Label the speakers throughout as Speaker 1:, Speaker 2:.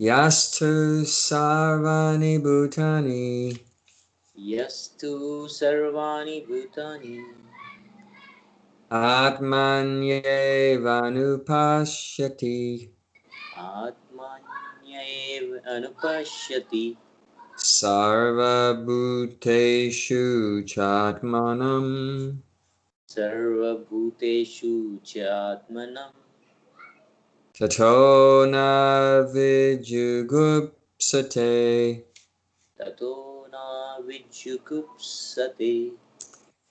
Speaker 1: Yastu sarvani bhutani
Speaker 2: Yastu sarvani bhutani
Speaker 1: atmanyevanupashyati
Speaker 2: atmanyaev anupashyati
Speaker 1: sarvabhuteshu chatmanam
Speaker 2: sarvabhuteshu chatmanam
Speaker 1: tato na vijugupsate.
Speaker 2: tato na vidyukupsate.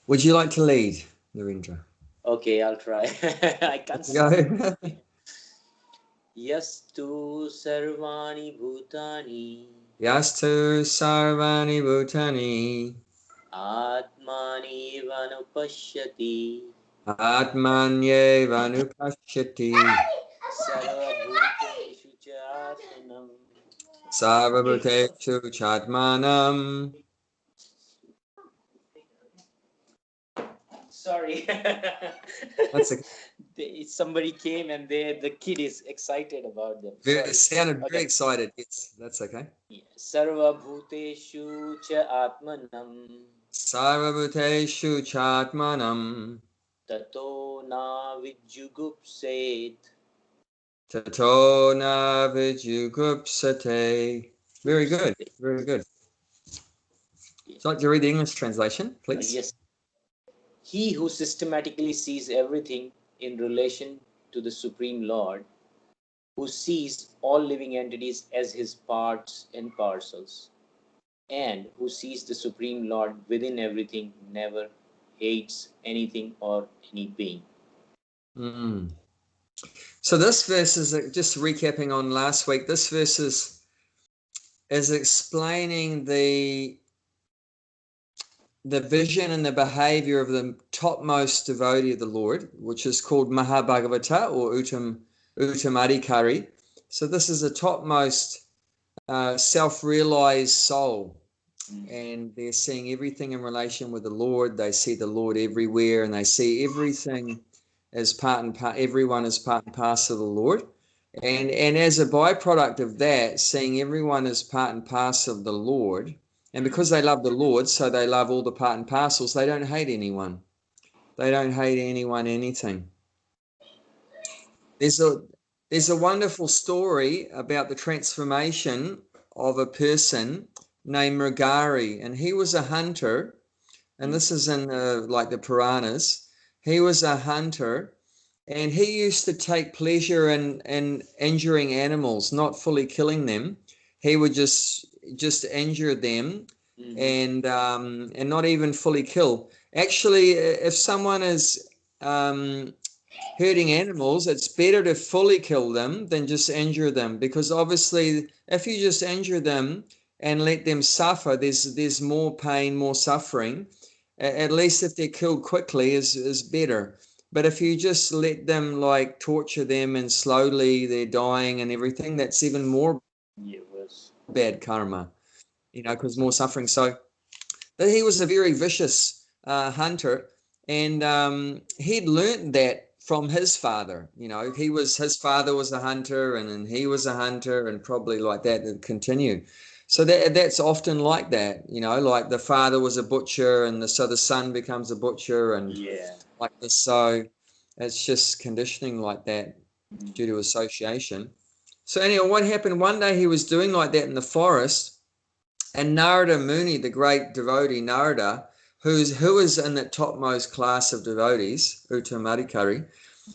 Speaker 1: Would you like to lead, Narendra?
Speaker 2: Okay, I'll try. I can't
Speaker 1: Go.
Speaker 2: see. Yastu sarvani bhutani
Speaker 1: Yastu sarvani bhutani
Speaker 2: atmani vanupashyati
Speaker 1: atmanyevanupashyati
Speaker 2: sarvabhuteshu chatmanam.
Speaker 1: sarvabhuteshu chatmanam.
Speaker 2: Sorry.
Speaker 1: That's okay.
Speaker 2: Somebody came and the kid is excited about them.
Speaker 1: Very,
Speaker 2: Sorry.
Speaker 1: sounded very
Speaker 2: Okay.
Speaker 1: excited. Yes, that's okay.
Speaker 2: Sarvabhuteshu cha atmanam
Speaker 1: Sarvabhuteshu chatmanam
Speaker 2: tato na vidyugupset.
Speaker 1: tato na vijugupsate. Very good. Very good. Would you like to read the English translation, please?
Speaker 2: Yes. He who systematically sees everything in relation to the Supreme Lord, who sees all living entities as his parts and parcels, and who sees the Supreme Lord within everything, never hates anything or any being.
Speaker 1: Mm. So this verse is just recapping on last week. This verse is explaining the vision and the behavior of the topmost devotee of the Lord, which is called Mahabhagavata or Uttamadhikari. So this is a topmost self-realized soul, and they're seeing everything in relation with the Lord. They see the Lord everywhere, and they see everything as part and part. Everyone is part and parcel of the Lord, and as a byproduct of that, seeing everyone as part and parcel of the Lord. And because they love the Lord, so they love all the part and parcels. They don't hate anyone. They don't hate anyone, anything. There's a wonderful story about the transformation of a person named Mrigari, and he was a hunter, and this is in like the Puranas. He was a hunter, and he used to take pleasure in injuring animals, not fully killing them. He would just injure them, and not even fully kill. Actually, if someone is hurting animals, it's better to fully kill them than just injure them, because obviously if you just injure them and let them suffer, there's more pain, more suffering. At least if they're killed quickly is better. But if you just let them like torture them and slowly they're dying and everything, that's even more bad karma, because more suffering. So he was a very vicious hunter, and he'd learned that from his father. His father was a hunter, and then he was a hunter, and probably like that it continued. So that's often like that, like the father was a butcher, and so the son becomes a butcher, and like this. So it's just conditioning like that due to association. So anyway, what happened one day, he was doing like that in the forest, and Narada Muni, the great devotee Narada, who is in that topmost class of devotees, Uttamadhikari,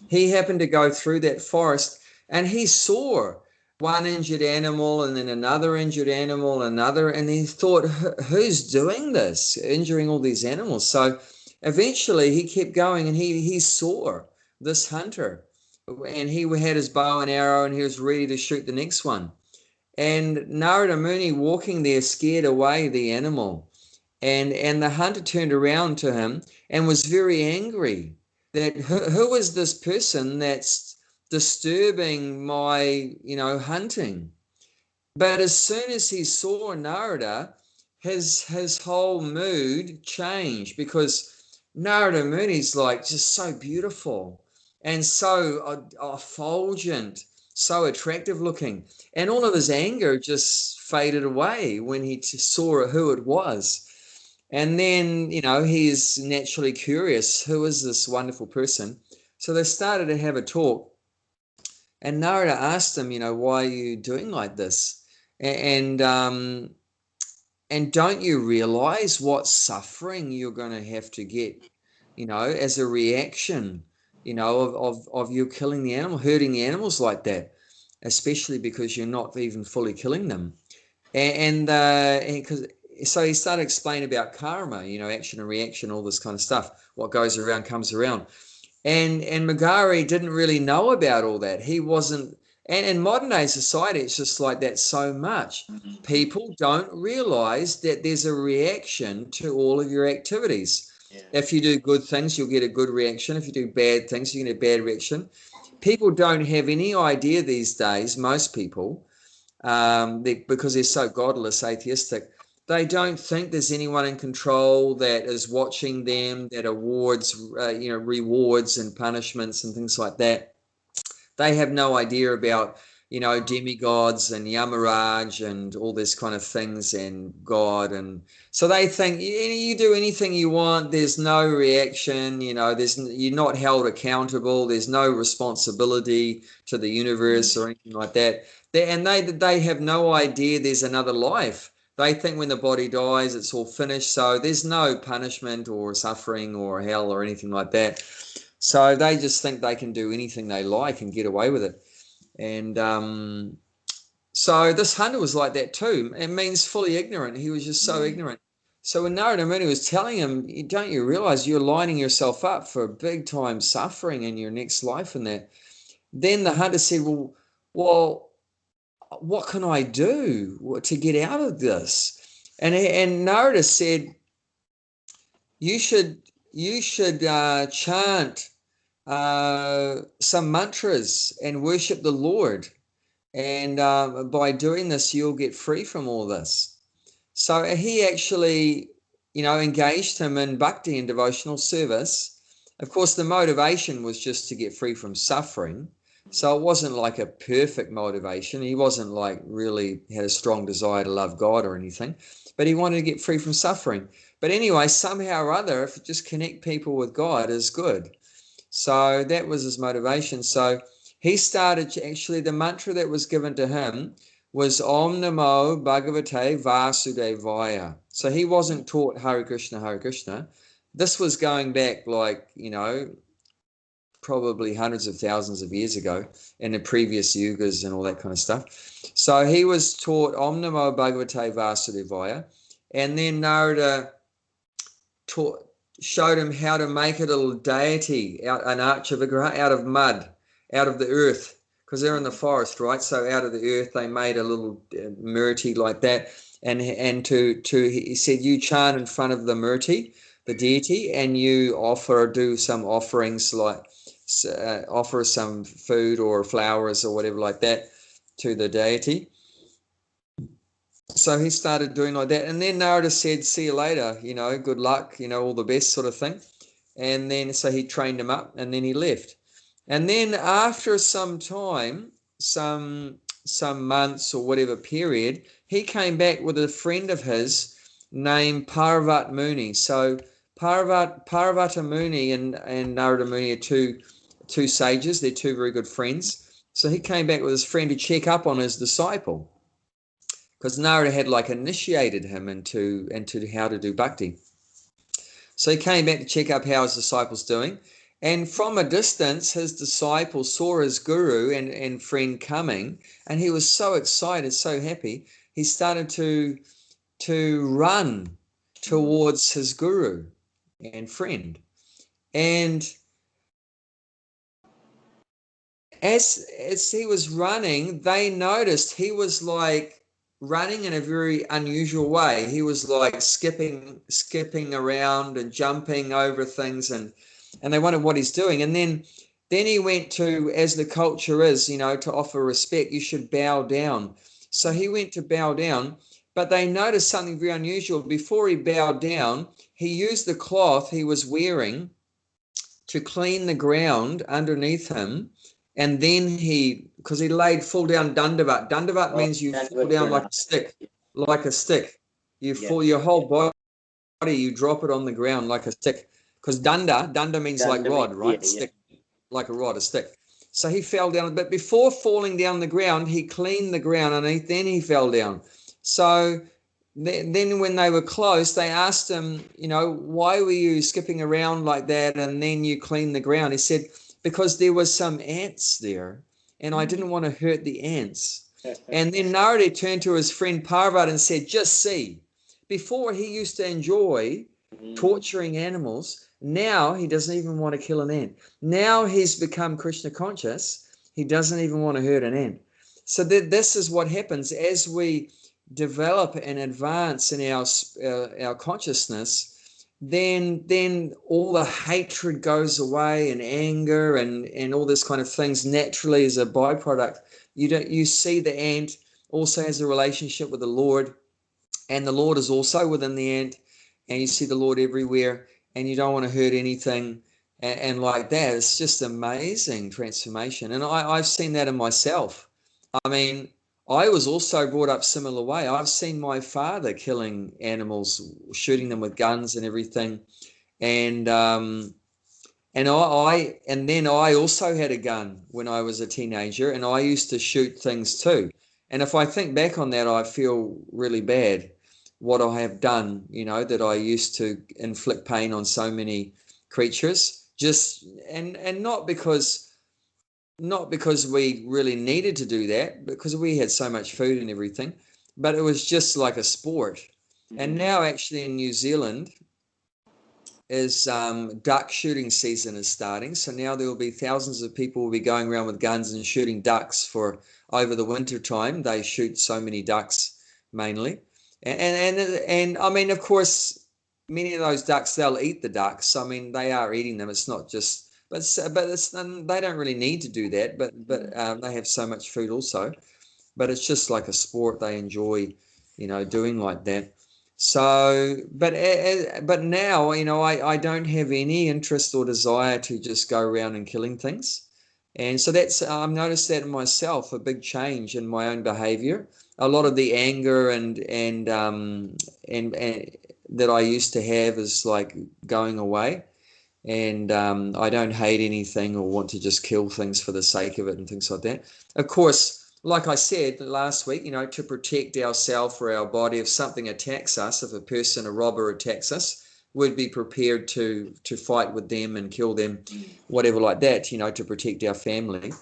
Speaker 1: he happened to go through that forest, and he saw one injured animal and then another injured animal, another, and he thought, who's doing this, injuring all these animals? So eventually he kept going, and he saw this hunter, and he had his bow and arrow, and he was ready to shoot the next one. And Narada Muni walking there scared away the animal. And the hunter turned around to him and was very angry that who is this person that's disturbing my, hunting? But as soon as he saw Narada, his whole mood changed, because Narada Muni's like just so beautiful. and so effulgent, so attractive looking. And all of his anger just faded away when he saw who it was. And then, he's naturally curious, who is this wonderful person? So they started to have a talk. And Narada asked him, why are you doing like this? And don't you realize what suffering you're going to have to get, as a reaction, of you killing the animal, hurting the animals like that, especially because you're not even fully killing them. And because so he started explaining about karma, action and reaction, all this kind of stuff. What goes around comes around. And Magari didn't really know about all that. He wasn't, and in modern day society, it's just like that so much. People don't realize that there's a reaction to all of your activities. Yeah. If you do good things, you'll get a good reaction. If you do bad things, you get a bad reaction. People don't have any idea these days, most people, because they're so godless, atheistic, they don't think there's anyone in control that is watching them, that awards, rewards and punishments and things like that. They have no idea about, demigods and Yamaraj and all this kind of things and God. And so they think you do anything you want. There's no reaction, you're not held accountable. There's no responsibility to the universe or anything like that. They have no idea there's another life. They think when the body dies, it's all finished. So there's no punishment or suffering or hell or anything like that. So they just think they can do anything they like and get away with it. And so this hunter was like that too. It means fully ignorant. He was just so ignorant. So when Narada Muni was telling him, don't you realize you're lining yourself up for big time suffering in your next life and that? Then the hunter said, well, what can I do to get out of this? And Narada said, you should chant some mantras and worship the Lord. And by doing this, you'll get free from all this. So he actually, engaged him in bhakti and devotional service. Of course, the motivation was just to get free from suffering. So it wasn't like a perfect motivation. He wasn't like really had a strong desire to love God or anything, but he wanted to get free from suffering. But anyway, somehow or other, if you just connect people with God is good. So that was his motivation. So he started, actually the mantra that was given to him was Om Namo Bhagavate Vasudevaya. So he wasn't taught Hare Krishna, Hare Krishna. This was going back like, probably hundreds of thousands of years ago in the previous yugas and all that kind of stuff. So he was taught Om Namo Bhagavate Vasudevaya. And then Narada showed him how to make a little deity, an archa vigraha, out of mud, out of the earth, because they're in the forest, right? So out of the earth, they made a little murti like that. And he said, you chant in front of the murti, the deity, and you do some offerings, like offer some food or flowers or whatever like that to the deity. So he started doing like that. And then Narada said, see you later, good luck, all the best sort of thing. And then, so he trained him up and then he left. And then after some time, some months or whatever period, he came back with a friend of his named Parvat Muni. So Parvata Muni and Narada Muni are two sages. They're two very good friends. So he came back with his friend to check up on his disciple, because Narada had like initiated him into how to do bhakti. So he came back to check up how his disciple's doing. And from a distance, his disciple saw his guru and friend coming, and he was so excited, so happy. He started to run towards his guru and friend. And as he was running, they noticed he was like running in a very unusual way. He was like skipping around and jumping over things, and they wondered what he's doing. And then he went to, as the culture is, to offer respect, you should bow down. So he went to bow down, but they noticed something very unusual. Before he bowed down, he used the cloth he was wearing to clean the ground underneath him. And then because he laid full down dandavat. Dandavat means you fall down like a stick, like a stick. You fall, your whole body, you drop it on the ground like a stick. Because danda means like rod, right? Stick, like a rod, a stick. So he fell down, but before falling down the ground, he cleaned the ground underneath, then he fell down. So then when they were close, they asked him, why were you skipping around like that and then you cleaned the ground? He said, because there was some ants there and I didn't want to hurt the ants. And then Narada turned to his friend Parvat and said, just see, before he used to enjoy torturing animals, now he doesn't even want to kill an ant. Now he's become Krishna conscious. He doesn't even want to hurt an ant. So this is what happens as we develop and advance in our consciousness. Then all the hatred goes away and anger and all this kind of things naturally as a byproduct. You see the ant also has a relationship with the Lord, and the Lord is also within the ant, and you see the Lord everywhere, and you don't want to hurt anything, and like that. It's just amazing transformation, and I've seen that in myself. I mean, I was also brought up similar way. I've seen my father killing animals, shooting them with guns and everything, and then I also had a gun when I was a teenager, and I used to shoot things too. And if I think back on that, I feel really bad what I have done, that I used to inflict pain on so many creatures, and not because we really needed to do that, because we had so much food and everything, but it was just like a sport. And now actually in New Zealand is duck shooting season is starting. So now there will be thousands of people will be going around with guns and shooting ducks for over the winter time. They shoot so many ducks mainly. And I mean, of course, many of those ducks, they'll eat the ducks. I mean, they are eating them. It's not just, but they don't really need to do that. But they have so much food also. But it's just like a sport they enjoy, doing like that. So, but now, I don't have any interest or desire to just go around and killing things. And so I've noticed that in myself, a big change in my own behavior. A lot of the anger and that I used to have is like going away. And I don't hate anything or want to just kill things for the sake of it and things like that. Of course, like I said last week, to protect ourselves or our body, if something attacks us, if a person, a robber attacks us, we'd be prepared to fight with them and kill them, whatever like that, to protect our family.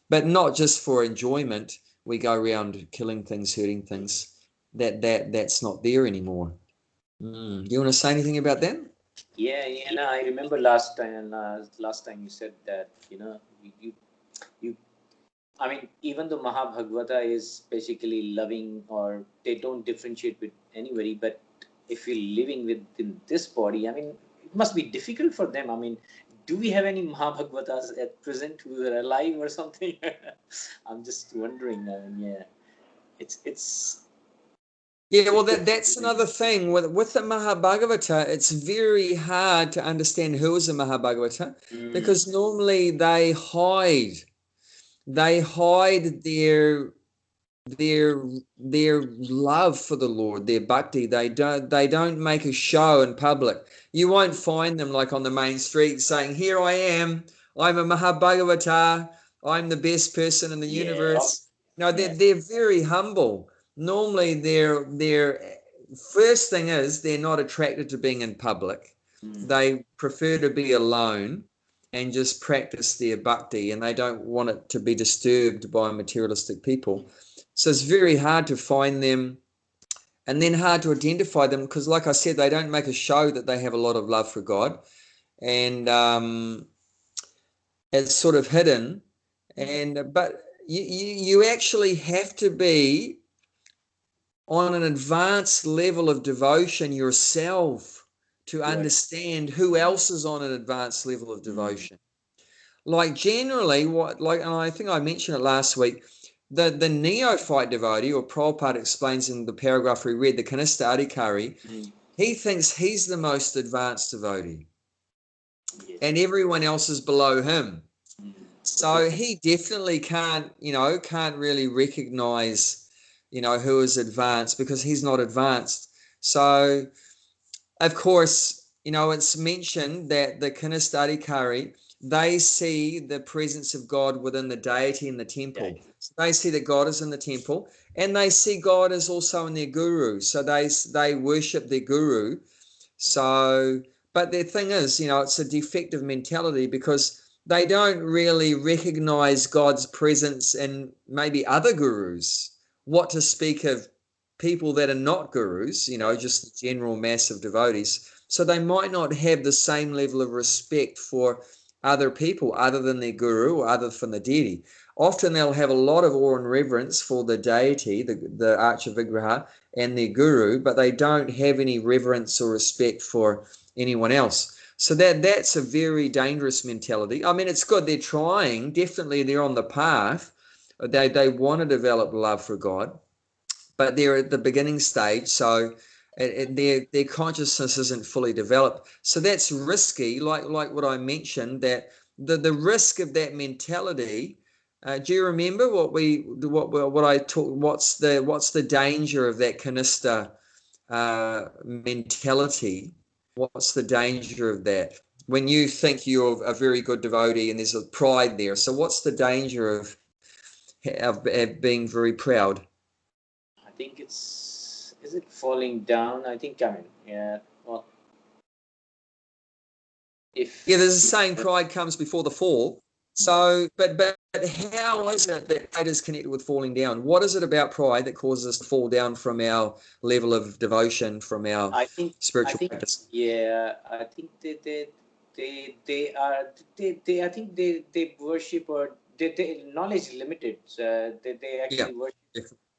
Speaker 1: But not just for enjoyment. We go around killing things, hurting things. That's not there anymore. Do you want to say anything about that?
Speaker 2: Yeah, no, I remember last time you said that, you I mean, even though Mahabhagavata is basically loving, or they don't differentiate with anybody, but if you're living within this body, I mean, it must be difficult for them. I mean, do we have any Mahabhagavatas at present who are alive or something? I'm just wondering. I mean, yeah, it's.
Speaker 1: Yeah, well, that's another thing with the Mahabhagavata. It's very hard to understand who is a Mahabhagavata because normally they hide their love for the Lord, their bhakti. They don't make a show in public. You won't find them like on the main street saying, "Here I am. I'm a Mahabhagavata. I'm the best person in the universe." No, they're very humble. Normally, their first thing is they're not attracted to being in public. They prefer to be alone and just practice their bhakti, and they don't want it to be disturbed by materialistic people. So it's very hard to find them, and then hard to identify them because, like I said, they don't make a show that they have a lot of love for God, and it's sort of hidden. But you actually have to be on an advanced level of devotion yourself to understand who else is on an advanced level of devotion. Like generally, and I think I mentioned it last week, the neophyte devotee, or Prabhupada explains in the paragraph we read, the Kanista Adhikari, he thinks he's the most advanced devotee.
Speaker 2: Yes.
Speaker 1: and everyone else is below him.
Speaker 2: Mm.
Speaker 1: So he definitely can't really recognize, who is advanced because he's not advanced. So, of course, it's mentioned that the Kinistadikari, they see the presence of God within the deity in the temple.
Speaker 2: Right.
Speaker 1: So they see that God is in the temple, and they see God is also in their guru. So they worship their guru. So, but the thing is, it's a defective mentality because they don't really recognize God's presence in maybe other gurus. What to speak of people that are not gurus,
Speaker 2: Right.
Speaker 1: just the general mass of devotees. So they might not have the same level of respect for other people other than their guru or other than the deity. Often they'll have a lot of awe and reverence for the deity, the Archa and their guru, but they don't have any reverence or respect for anyone else. So that's a very dangerous mentality. I mean, it's good. They're trying. Definitely they're on the path. They want to develop love for God, but they're at the beginning stage, so their consciousness isn't fully developed. So that's risky, like what I mentioned, that the risk of that mentality. Do you remember what I taught? What's the danger of that canister mentality? What's the danger of that? When you think you're a very good devotee and there's a pride there. So what's the danger of being very proud?
Speaker 2: I think is it falling down? I think, I mean, yeah. Well,
Speaker 1: Yeah,
Speaker 2: if
Speaker 1: there's a saying, pride comes before the fall. So, but how is it that pride is connected with falling down? What is it about pride that causes us to fall down from our level of devotion, from our
Speaker 2: I think I
Speaker 1: spiritual
Speaker 2: think
Speaker 1: practice?
Speaker 2: yeah, I think they are they I think they worship, or they knowledge is limited. So they
Speaker 1: Yeah,
Speaker 2: actually worship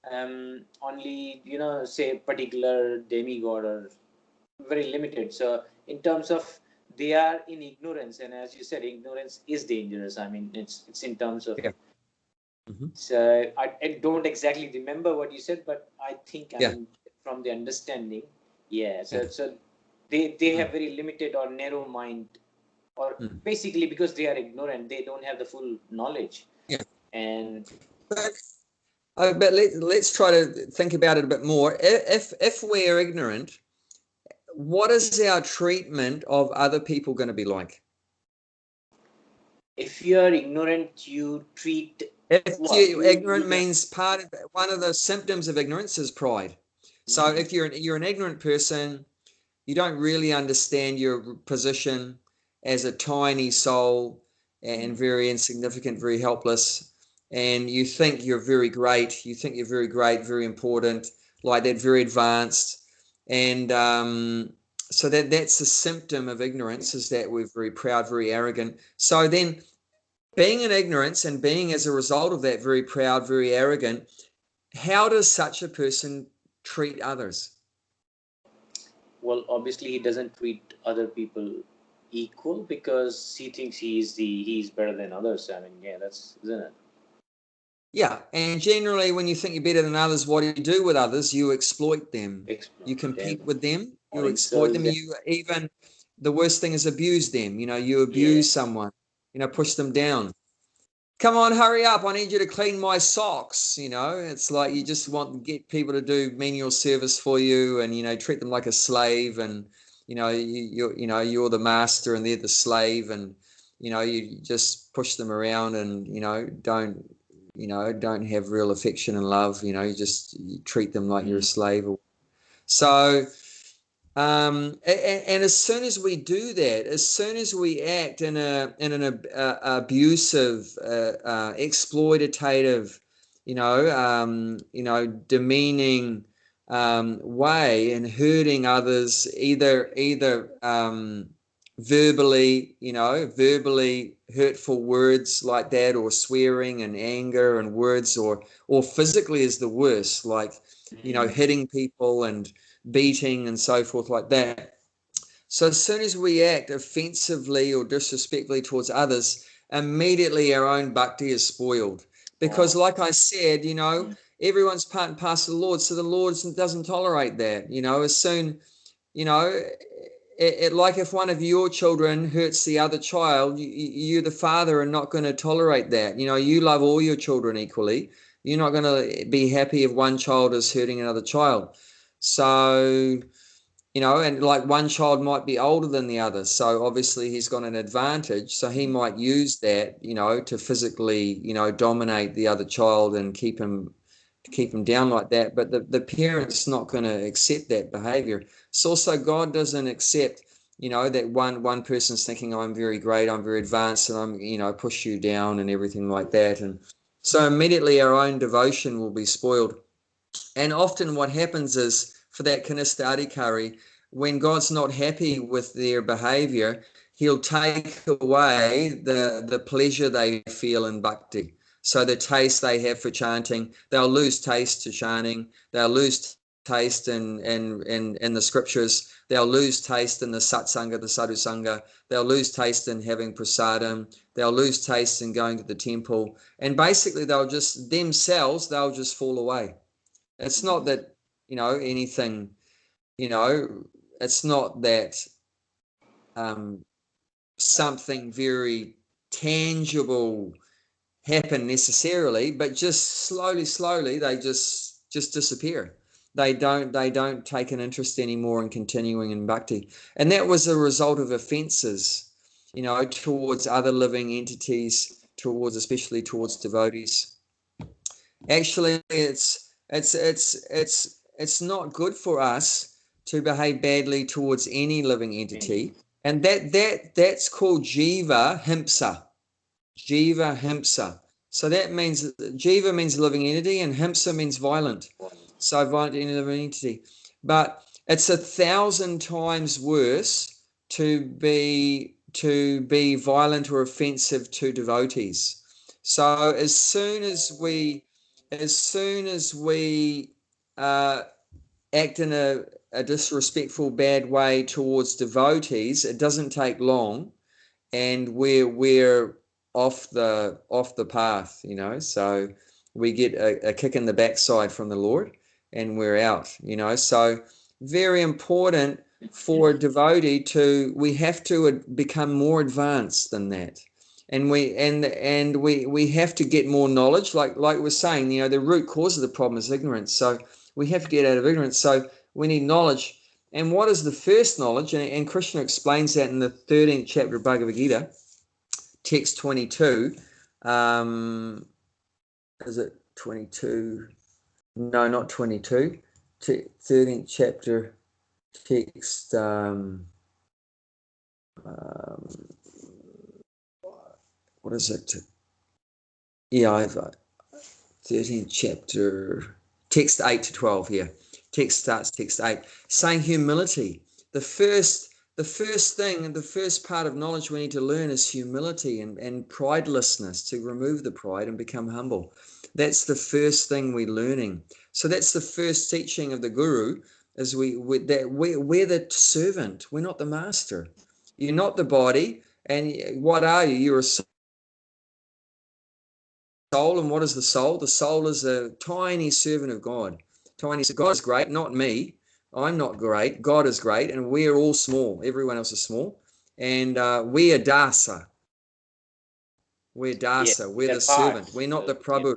Speaker 1: yeah,
Speaker 2: only, say, particular demigod, or very limited. So in terms of, they are in ignorance, and as you said, ignorance is dangerous. I mean, it's in terms of.
Speaker 1: yeah. Mhm.
Speaker 2: So I don't exactly remember what you said, but I think, I
Speaker 1: Yeah,
Speaker 2: mean, from the understanding, yeah.
Speaker 1: yeah.
Speaker 2: So they
Speaker 1: Mm,
Speaker 2: have very limited or narrow mind, or
Speaker 1: mm.
Speaker 2: basically because they are ignorant, they don't have the full knowledge.
Speaker 1: Yeah.
Speaker 2: And
Speaker 1: But, but let's try to think about it a bit more. If we're ignorant, what is our treatment of other people going to be like?
Speaker 2: if you are ignorant, you treat,
Speaker 1: If
Speaker 2: well,
Speaker 1: you ignorant means part of one of the symptoms of ignorance is pride. So
Speaker 2: mm,
Speaker 1: if you're an ignorant person, you don't really understand your position as a tiny soul and
Speaker 2: mm,
Speaker 1: very insignificant, very helpless, and you think you're very great. You think you're very great, very important, like that, very advanced, and so that's a symptom of ignorance. Is that we're very proud, very arrogant. So then being in ignorance and being as a result of that very proud, very arrogant, how does such a person treat others?
Speaker 2: well, obviously he doesn't treat other people equal, because he thinks he's better than others. I mean, yeah, that's, isn't it?
Speaker 1: Yeah, and generally when you think you're better than others, what do you do with others? You exploit them. You
Speaker 2: Exploit
Speaker 1: compete
Speaker 2: them
Speaker 1: with them,
Speaker 2: or
Speaker 1: you exploit
Speaker 2: insult
Speaker 1: them,
Speaker 2: them.
Speaker 1: you even the worst thing is abuse them. You
Speaker 2: Yeah.
Speaker 1: abuse someone, push them down. Come on, hurry up. I need you to clean my socks. It's like you just want to get people to do menial service for you and, treat them like a slave. And, you're the master and they're the slave. And, you just push them around and, don't have real affection and love. You treat them like you're a
Speaker 2: Mm.
Speaker 1: slave. So, and as soon as we do that, as soon as we act in an abusive, exploitative, demeaning way, and hurting others, either verbally hurtful words like that, or swearing and anger and words, or physically is the worst, like
Speaker 2: Mm.
Speaker 1: hitting people and beating and so forth like that. So as soon as we act offensively or disrespectfully towards others, immediately our own bhakti is spoiled.
Speaker 2: Oh.
Speaker 1: Because like I said,
Speaker 2: Mm.
Speaker 1: everyone's part and parcel of the Lord, so the Lord doesn't tolerate that. As soon, you know, like if one of your children hurts the other child, you the father are not going to tolerate that. You love all your children equally. You're not going to be happy if one child is hurting another child. So, and like one child might be older than the other. So obviously he's got an advantage. So he might use that, to physically, dominate the other child and keep him down like that. But the parent's not going to accept that behavior. It's also God doesn't accept, that one person's thinking, I'm very great, I'm very advanced, and I'm, push you down and everything like that. And so immediately our own devotion will be spoiled. And often what happens is, for that kinestadikari, when God's not happy with their behavior, he'll take away the pleasure they feel in bhakti. So the taste they have for chanting, they'll lose taste to chanting, they'll lose taste in the scriptures, they'll lose taste in the satsanga, the sadhusanga, they'll lose taste in having prasadam, they'll lose taste in going to the temple, and basically they'll just fall away. It's not that, anything, it's not that something very tangible happened necessarily, but just slowly they just disappear. They don't take an interest anymore in continuing in bhakti. And that was a result of offenses, towards other living entities, especially towards devotees. Actually, it's not good for us to behave badly towards any living entity, and that's called jiva himsa. Jiva himsa. So that means jiva means living entity, and himsa means violent. So violent any living entity, but it's 1,000 times worse to be violent or offensive to devotees. So as soon as we act in a disrespectful, bad way towards devotees, it doesn't take long, and we're off the path, So we get a kick in the backside from the Lord, and we're out, So very important for a devotee we have to become more advanced than that. And we have to get more knowledge, like we're saying, the root cause of the problem is ignorance. So we have to get out of ignorance. So we need knowledge. And what is the first knowledge? And Krishna explains that in the 13th chapter of Bhagavad Gita, text 22. Is it 22? No, not 22. 13th chapter, text. What is it? Yeah, I've 13th chapter, text 8 to 12 here. Text starts text 8, saying humility. The first thing and the first part of knowledge we need to learn is humility and pridelessness, to remove the pride and become humble. That's the first thing we're learning. So that's the first teaching of the Guru, is we're the servant. We're not the master. You're not the body. And what are you? You're a soul. And what is the soul? The soul is a tiny servant of God. God is great, not me. I'm not great. God is great, and we're all small. Everyone else is small, and we are dasa. We're dasa.
Speaker 2: Yes,
Speaker 1: We're the servant. We're not the Prabhu.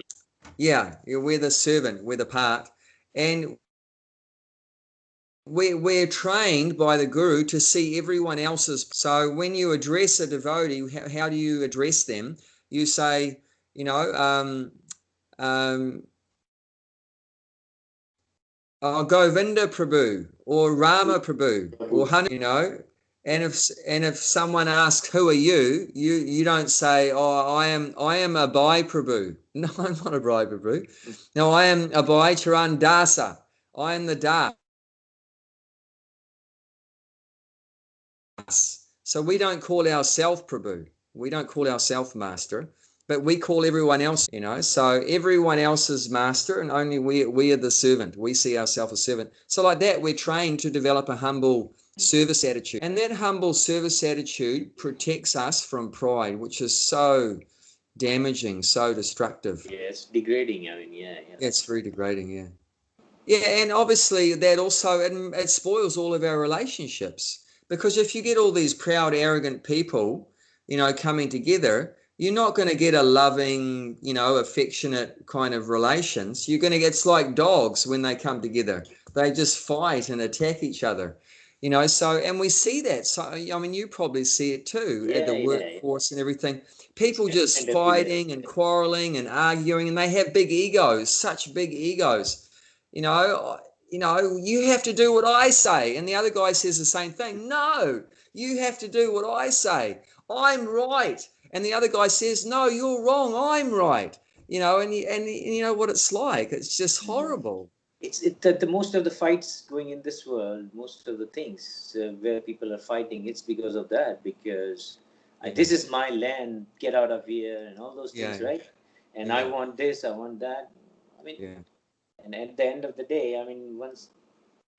Speaker 1: Yeah, we're the servant. We're the part, and we're trained by the Guru to see everyone else's. So when you address a devotee, how do you address them? You say, Govinda Prabhu or Rama Prabhu or Hanu, and if someone asks, who are you, you don't say, I am Abhay Prabhu. No, I'm not Abhay Prabhu. No, I am Abhay Charan Dasa. I am the Das. So we don't call ourselves Prabhu. We don't call ourselves master, but we call everyone else, so everyone else is master, and only we are the servant. We see ourselves as servant. So like that, we're trained to develop a humble service attitude. And that humble service attitude protects us from pride, which is so damaging, so destructive.
Speaker 2: Yeah, it's degrading. Yeah.
Speaker 1: It's very degrading, yeah. And obviously that also, it spoils all of our relationships. Because if you get all these proud, arrogant people, coming together, you're not going to get a loving, affectionate kind of relations. You're going to get, it's like dogs when they come together. They just fight and attack each other. So, and we see that. So, I mean, you probably see it too at the
Speaker 2: Yeah.
Speaker 1: workforce and everything.
Speaker 2: It's
Speaker 1: People just
Speaker 2: evident everywhere.
Speaker 1: fighting and quarreling and arguing, and they have big egos, such big egos. You know, you have to do what I say. And the other guy says the same thing. No, you have to do what I say. I'm right. And the other guy says, no, you're wrong. I'm right. And you know what it's like. It's just horrible.
Speaker 2: The most of the fights going in this world, most of the things where people are fighting, it's because of that. Because this is my land, get out of here, and all those things,
Speaker 1: Yeah.
Speaker 2: right? And I want this, I want that. I mean,
Speaker 1: Yeah.
Speaker 2: and at the end of the day, I mean, once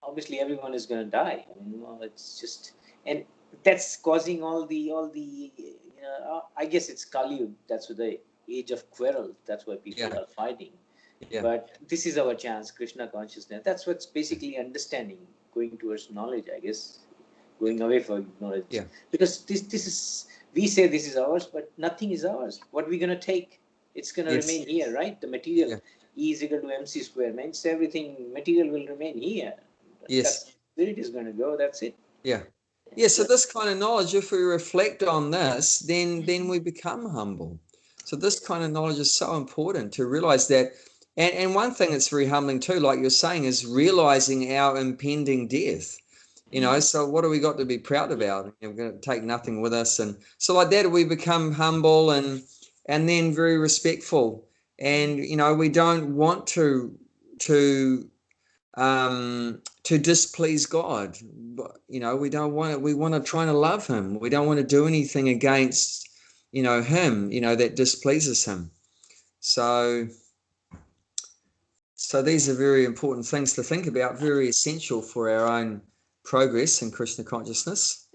Speaker 2: obviously everyone is going to die. I mean, well, it's just, and that's causing all the. I guess it's Kali. That's what the age of quarrel. That's why people are fighting.
Speaker 1: Yeah.
Speaker 2: But this is our chance, Krishna consciousness. That's what's basically understanding, going towards knowledge, I guess, going away from knowledge.
Speaker 1: Yeah.
Speaker 2: Because this is, we say this is ours, but nothing is ours. What we're going to take, it's going to remain here, right? The material, E is equal to mc square, means everything, material will remain here.
Speaker 1: Yes.
Speaker 2: That's where it is going to go, that's it.
Speaker 1: Yeah. Yeah, so this kind of knowledge, if we reflect on this, then we become humble. So this kind of knowledge is so important to realize that. And one thing that's very humbling too, like you're saying, is realizing our impending death. So what do we got to be proud about? We're going to take nothing with us. And so like that, we become humble and then very respectful. And, we don't want to displease God. But, we don't want it. We want to try to love him. We don't want to do anything against, him, that displeases him. So these are very important things to think about, very essential for our own progress in Krishna consciousness.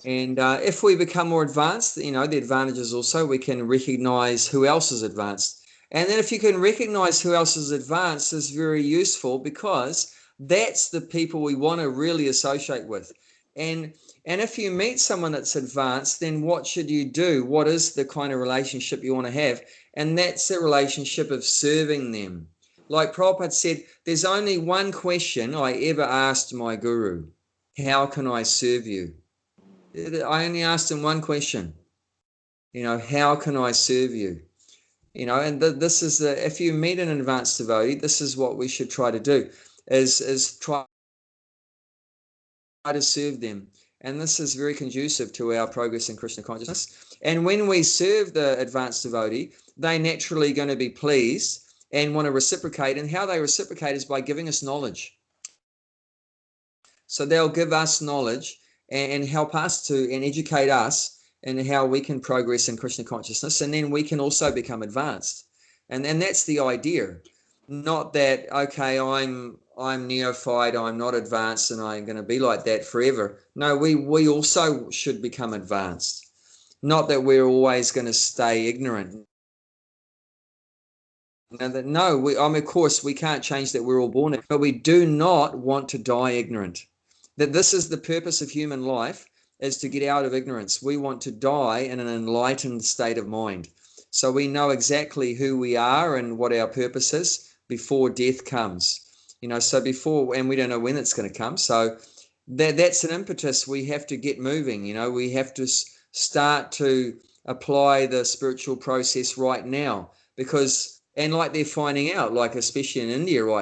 Speaker 1: And if we become more advanced, the advantages also, we can recognize who else is advanced. And then if you can recognize who else is advanced, is very useful, because that's the people we want to really associate with. And if you meet someone that's advanced, then what should you do? What is the kind of relationship you want to have? And that's the relationship of serving them. Like Prabhupada said, there's only one question I ever asked my guru: how can I serve you? I only asked him one question, how can I serve you? And this is if you meet an advanced devotee, this is what we should try to do, is try to serve them. And this is very conducive to our progress in Krishna consciousness. And when we serve the advanced devotee, they naturally going to be pleased and want to reciprocate. And how they reciprocate is by giving us knowledge. So they'll give us knowledge and help us to, and educate us in how we can progress in Krishna consciousness, and then we can also become advanced. And that's the idea. Not that, okay, I'm neophyte, I'm not advanced, and I'm going to be like that forever. No, we also should become advanced. Not that we're always going to stay ignorant. No, of course, we can't change that we're all born, but we do not want to die ignorant. That this is the purpose of human life, is to get out of ignorance. We want to die in an enlightened state of mind. So we know exactly who we are and what our purpose is before death comes. So before, and we don't know when it's going to come. So that's an impetus. We have to get moving. We have to start to apply the spiritual process right now, because, and like they're finding out, like especially in India right